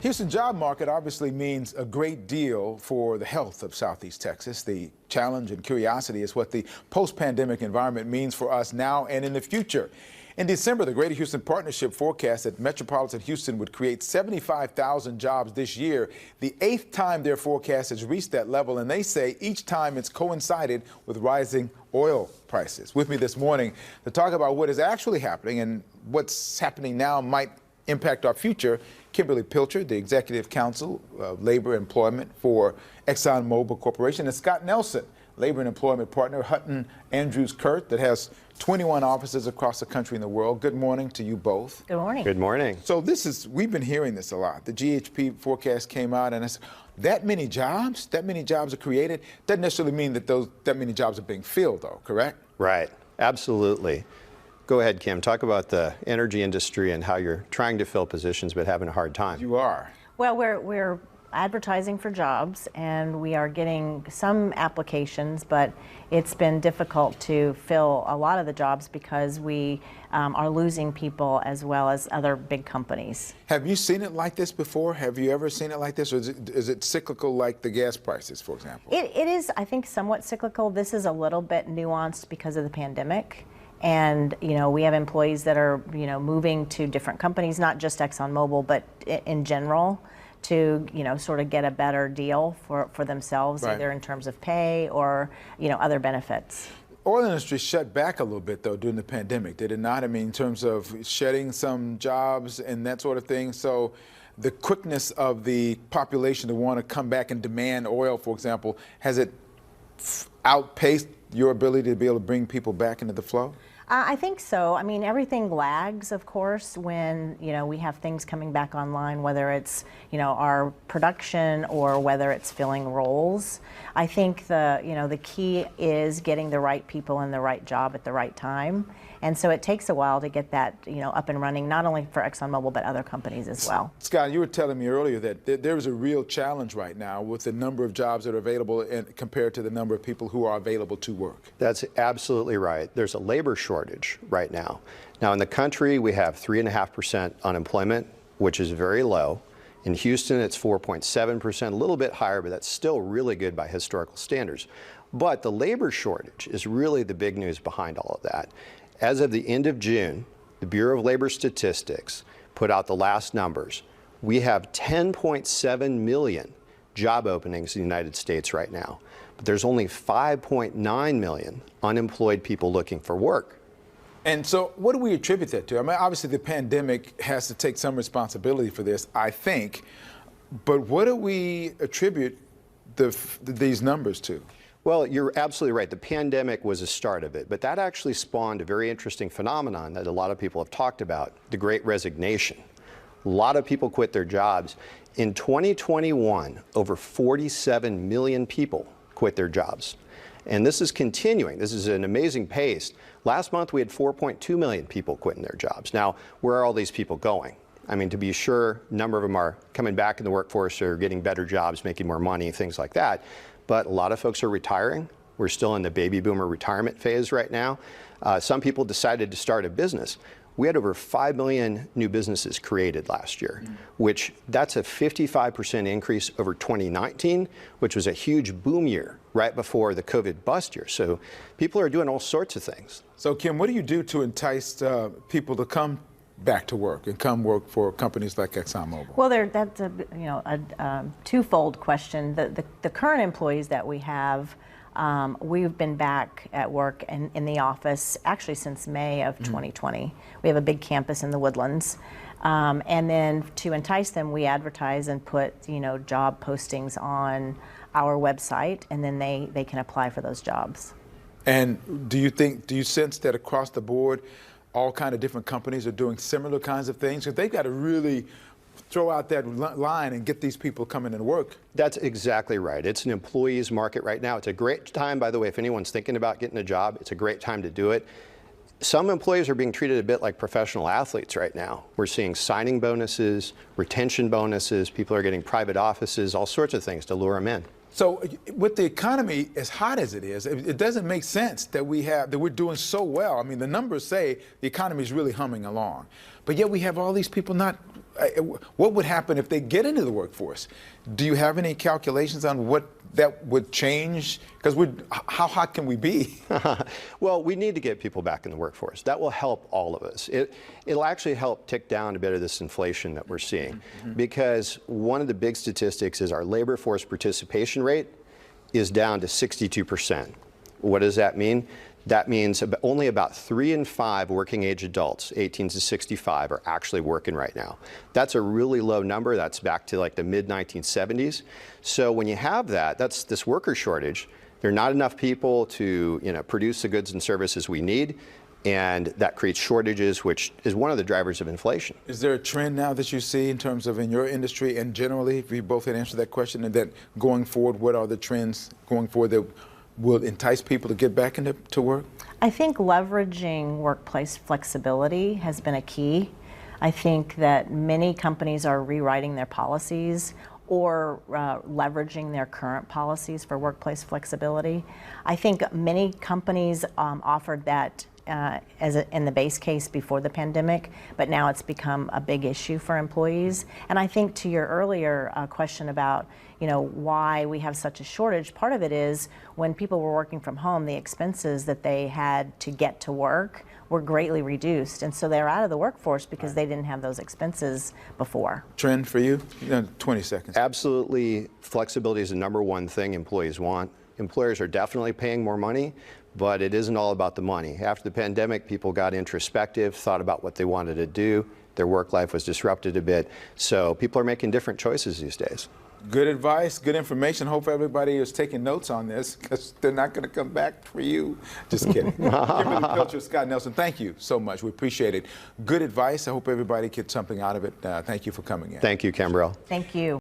Houston job market obviously means a great deal for the health of Southeast Texas. The challenge and curiosity is what the post-pandemic environment means for us now and in the future. In December, the Greater Houston Partnership forecast that metropolitan Houston would create 75,000 jobs this year, the 8th time their forecast has reached that level, and they say each time it's coincided with rising oil prices. With me this morning to talk about what is actually happening and what's happening now might impact our future, Kimberly Pilcher, the Executive Counsel of Labor Employment for Exxon Mobil Corporation, and Scott Nelson, Labor and Employment Partner, Hunton Andrews Kurth, that has 21 offices across the country and the world. Good morning to you both. Good morning. Good morning. So we've been hearing this a lot. The GHP forecast came out and it's that many jobs are created. Doesn't necessarily mean that that many jobs are being filled though, correct? Right, absolutely. Go ahead, Kim. Talk about the energy industry and how you're trying to fill positions but having a hard time. You are. Well, we're advertising for jobs and we are getting some applications, but it's been difficult to fill a lot of the jobs because we are losing people as well as other big companies. Have you seen it like this before? Have you ever seen it like this, or is it cyclical like the gas prices, for example? It is, I think, somewhat cyclical. This is a little bit nuanced because of the pandemic. And, we have employees that are, moving to different companies, not just Exxon Mobil, but in general, to, sort of get a better deal for themselves, right, either in terms of pay or, other benefits. Oil industry shut back a little bit, though, during the pandemic, did it not? I mean, in terms of shedding some jobs and that sort of thing. So the quickness of the population to want to come back and demand oil, for example, has it outpaced your ability to be able to bring people back into the flow? I think so. I mean, everything lags, of course, when, we have things coming back online, whether it's, our production or whether it's filling roles. I think the key is getting the right people in the right job at the right time. And so it takes a while to get that, up and running, not only for Exxon Mobil, but other companies as well. Scott, you were telling me earlier that there is a real challenge right now with the number of jobs that are available compared to the number of people who are available to work. That's absolutely right. There's a labor shortage right now. Now, in the country, we have 3.5% unemployment, which is very low. In Houston, it's 4.7%, a little bit higher, but that's still really good by historical standards. But the labor shortage is really the big news behind all of that. As of the end of June, the Bureau of Labor Statistics put out the last numbers. We have 10.7 million job openings in the United States right now, but there's only 5.9 million unemployed people looking for work. And so what do we attribute that to? I mean, obviously the pandemic has to take some responsibility for this, I think, but what do we attribute these numbers to? Well, you're absolutely right. The pandemic was a start of it, but that actually spawned a very interesting phenomenon that a lot of people have talked about, the Great Resignation. A lot of people quit their jobs. In 2021, over 47 million people quit their jobs. And this is continuing. This is an amazing pace. Last month, we had 4.2 million people quitting their jobs. Now, where are all these people going? I mean, to be sure, a number of them are coming back in the workforce or getting better jobs, making more money, things like that. But a lot of folks are retiring. We're still in the baby boomer retirement phase right now. Some people decided to start a business. We had over 5 million new businesses created last year, which that's a 55% increase over 2019, which was a huge boom year right before the COVID bust year. So people are doing all sorts of things. So Kim, what do you do to entice people to come back to work and come work for companies like Exxon Mobil? Well, that's a twofold question. The current employees that we have, we've been back at work in the office actually since May of 2020. We have a big campus in the Woodlands. And then to entice them, we advertise and put, job postings on our website, and then they can apply for those jobs. And do you sense that across the board, all kind of different companies are doing similar kinds of things? Because they've got to really throw out that line and get these people coming into work. That's exactly right. It's an employee's market right now. It's a great time, by the way, if anyone's thinking about getting a job, it's a great time to do it. Some employees are being treated a bit like professional athletes right now. We're seeing signing bonuses, retention bonuses, people are getting private offices, all sorts of things to lure them in. So with the economy as hot as it is, it doesn't make sense that we're doing so well. I mean, the numbers say the economy is really humming along, but yet we have all these people not what would happen if they get into the workforce? Do you have any calculations on what that would change? Because how hot can we be? Well, we need to get people back in the workforce. That will help all of us. It'll actually help tick down a bit of this inflation that we're seeing, because one of the big statistics is our labor force participation rate is down to 62%. What does that mean? That means only about 3 in 5 working age adults, 18 to 65, are actually working right now. That's a really low number. That's back to like the mid-1970s. So when you have that, that's this worker shortage. There are not enough people to produce the goods and services we need, and that creates shortages, which is one of the drivers of inflation. Is there a trend now that you see in terms of in your industry and generally, if we both had answered that question, and that going forward, what are the trends going forward that will entice people to get back into work? I think leveraging workplace flexibility has been a key. I think that many companies are rewriting their policies or leveraging their current policies for workplace flexibility. I think many companies offered that in the base case before the pandemic, but now it's become a big issue for employees. And I think to your earlier question about why we have such a shortage, part of it is when people were working from home, the expenses that they had to get to work were greatly reduced, and so they're out of the workforce because they didn't have those expenses before. Trend for you? 20 seconds. Absolutely, flexibility is the #1 thing employees want. Employers are definitely paying more money, but it isn't all about the money. After the pandemic, people got introspective, thought about what they wanted to do. Their work life was disrupted a bit, so people are making different choices these days. Good advice, good information. Hope everybody is taking notes on this, because they're not going to come back for you. Just kidding. Kimberly Pilcher, Scott Nelson, thank you so much. We appreciate it. Good advice. I hope everybody gets something out of it. Thank you for coming in. Thank you, Kimberly. Thank you.